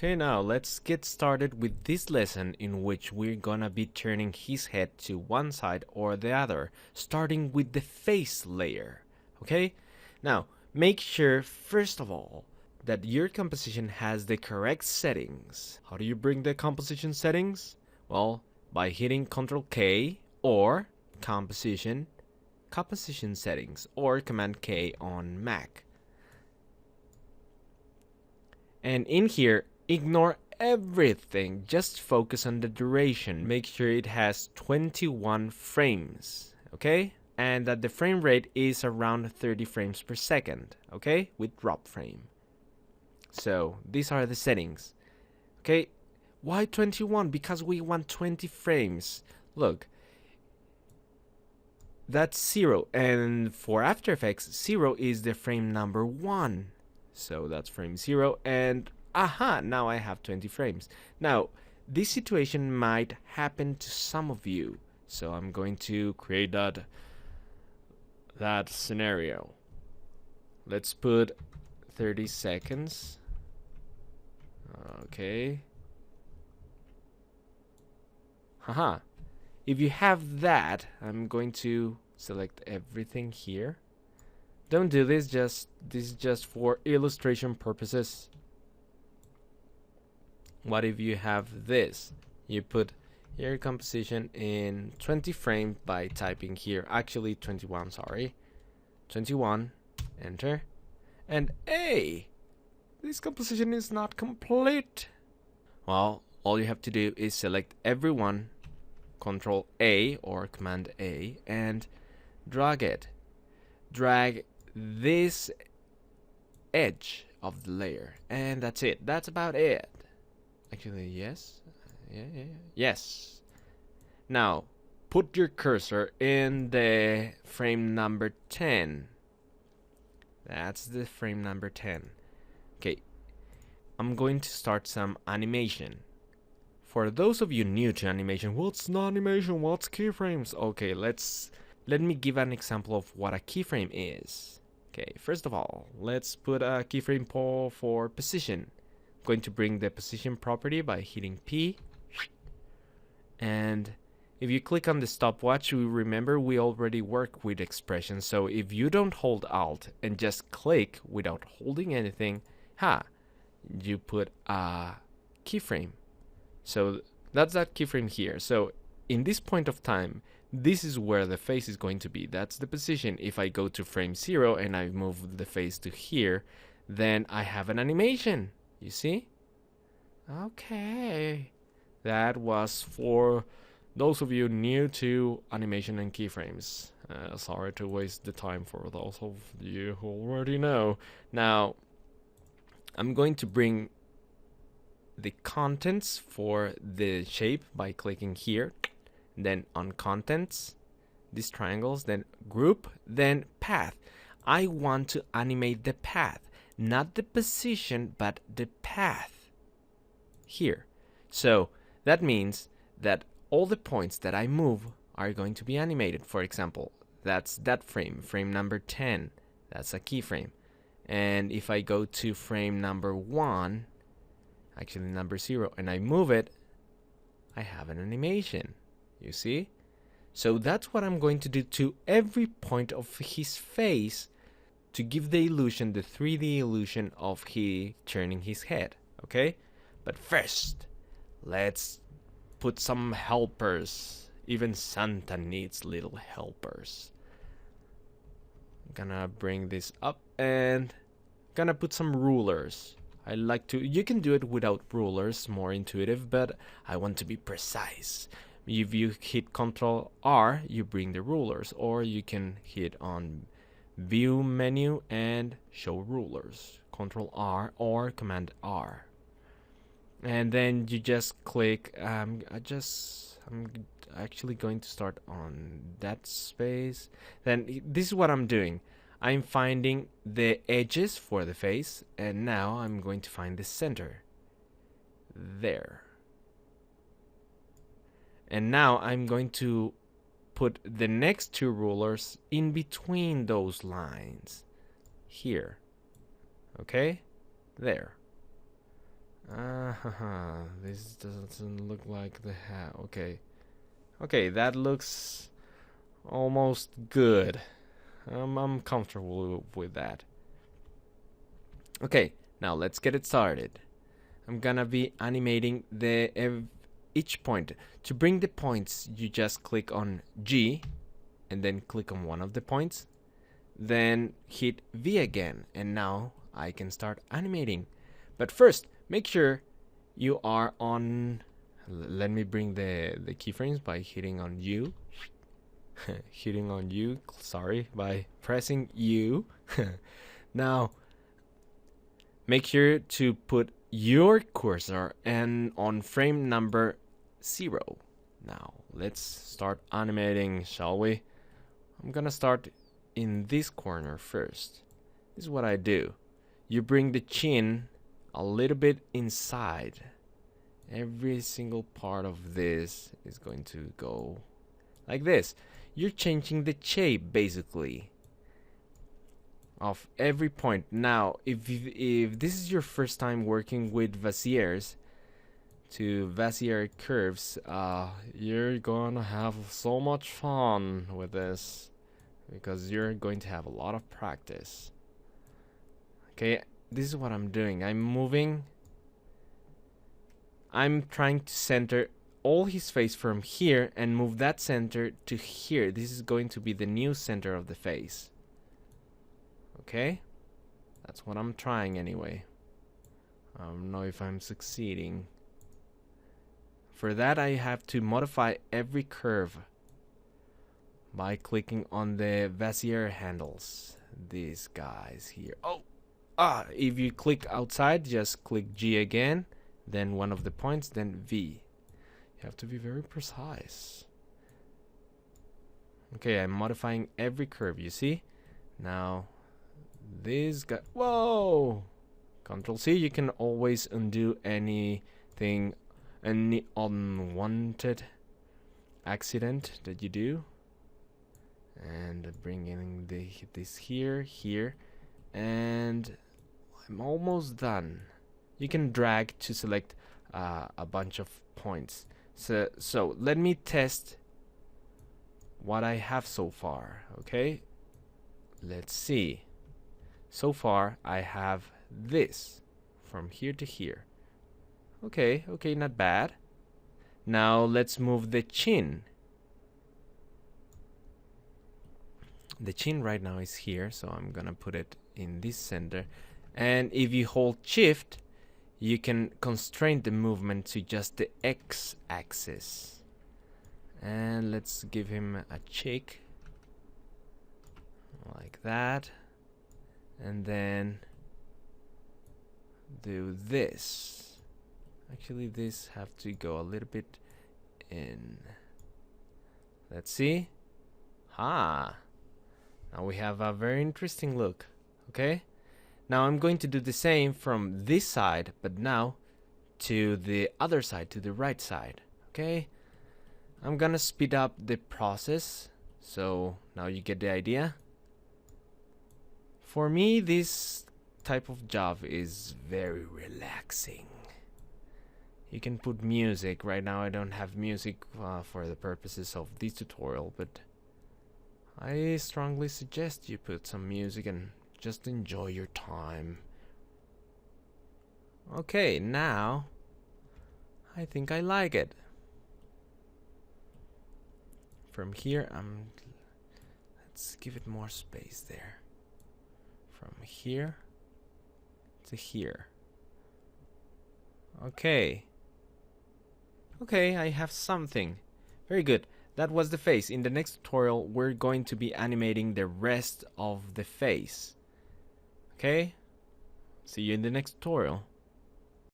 Okay, now let's get started with this lesson in which we're gonna be turning his head to one side or the other, starting with the face layer. Okay? Now, make sure, first of all, that your composition has the correct settings. How do you bring the composition settings? Well, by hitting Ctrl K or composition settings or Command K on Mac. And in here, ignore everything, just focus on the duration. Make sure it has 21 frames, okay? And that the frame rate is around 30 frames per second, okay? With drop frame. So these are the settings, okay? Why 21? Because we want 20 frames. Look, that's 0, and for After Effects, 0 is the frame number 1. So that's frame 0, and aha, now I have 20 frames. Now, this situation might happen to some of you, so I'm going to create that scenario. Let's put 30 seconds. Okay. Haha. If you have that, I'm going to select everything here. Don't do this, this is just for illustration purposes. What if you have this? You put your composition in 20 frames by typing here, actually 21, sorry. 21, enter. And hey, this composition is not complete. Well, all you have to do is select everyone, Ctrl A or Command A, and drag it. Drag this edge of the layer, and that's it. That's about it. Actually, yes. Yes. Now, put your cursor in the frame number 10. That's the frame number 10. Okay. I'm going to start some animation. For those of you new to animation, what's animation? What's keyframes? Okay, let me give an example of what a keyframe is. Okay, first of all, let's put a keyframe for position. I'm going to bring the position property by hitting P. And if you click on the stopwatch, we remember we already work with expressions. So if you don't hold Alt and just click without holding anything, you put a keyframe. So that's that keyframe here. So in this point of time, this is where the face is going to be. That's the position. If I go to frame 0 and I move the face to here, then I have an animation. You see? Okay. That was for those of you new to animation and keyframes. Sorry to waste the time for those of you who already know. Now, I'm going to bring the contents for the shape by clicking here. Then on contents, these triangles, then group, then path. I want to animate the path, not the position, but the path here. So that means that all the points that I move are going to be animated. For example, that's that frame number 10. That's a keyframe. And if I go to frame number 1, actually number 0, and I move it, I have an animation. You see? So that's what I'm going to do to every point of his face to give the illusion, the 3D illusion of he turning his head. Okay? But first, let's put some helpers. Even Santa needs little helpers. I'm gonna bring this up and gonna put some rulers. I like to, you can do it without rulers, more intuitive, but I want to be precise. If you hit Ctrl R, you bring the rulers, or you can hit on View menu and Show Rulers. Ctrl R or Command R. And then you just click, I'm actually going to start on that space. Then this is what I'm doing. I'm finding the edges for the face, and now I'm going to find the center. There. And now I'm going to put the next two rulers in between those lines. Here. Okay? There. This doesn't look like the hat. Okay. Okay, that looks almost good. I'm comfortable with that. Okay, now let's get it started. I'm gonna be animating each point. To bring the points, you just click on G and then click on one of the points. Then hit V again, and now I can start animating. But first, make sure you are on. Let me bring the keyframes by hitting on U. Hitting on U, sorry, by pressing U. Now, make sure to put your cursor on frame number 0. Now, let's start animating, shall we? I'm gonna start in this corner first. This is what I do. You bring the chin a little bit inside. Every single part of this is going to go like this. You're changing the shape basically of every point. Now, if this is your first time working with Beziers to Bezier curves, you're gonna have so much fun with this because you're going to have a lot of practice. Okay, this is what I'm doing. I'm trying to center all his face from here and move that center to here. This is going to be the new center of the face. Okay? That's what I'm trying anyway. I don't know if I'm succeeding. For that, I have to modify every curve by clicking on the Bezier handles. These guys here. If you click outside, just click G again, then one of the points, then V. You have to be very precise. Okay, I'm modifying every curve, you see? Now, this guy, whoa! Control C, you can always undo anything, any unwanted accident that you do. And bringing this here, and I'm almost done. You can drag to select a bunch of points. So let me test what I have so far. Okay, let's see. So far I have this from here to here. Okay, not bad. Now let's move the chin. The chin right now is here, so I'm gonna put it in this center. And if you hold Shift, you can constrain the movement to just the X-axis. And let's give him a cheek like that, and then do this. Actually, this have to go a little bit in. Let's see. Now we have a very interesting look. Okay, now I'm going to do the same from this side, but now to the other side, to the right side. Okay, I'm gonna speed up the process, so now you get the idea. For me, this type of job is very relaxing. You can put music. Right now I don't have music for the purposes of this tutorial, but I strongly suggest you put some music and just enjoy your time. Okay, now I think I like it. From here, let's give it more space there. From here to here. Okay, I have something. Very good. That was the face. In the next tutorial, we're going to be animating the rest of the face. Okay? See you in the next tutorial.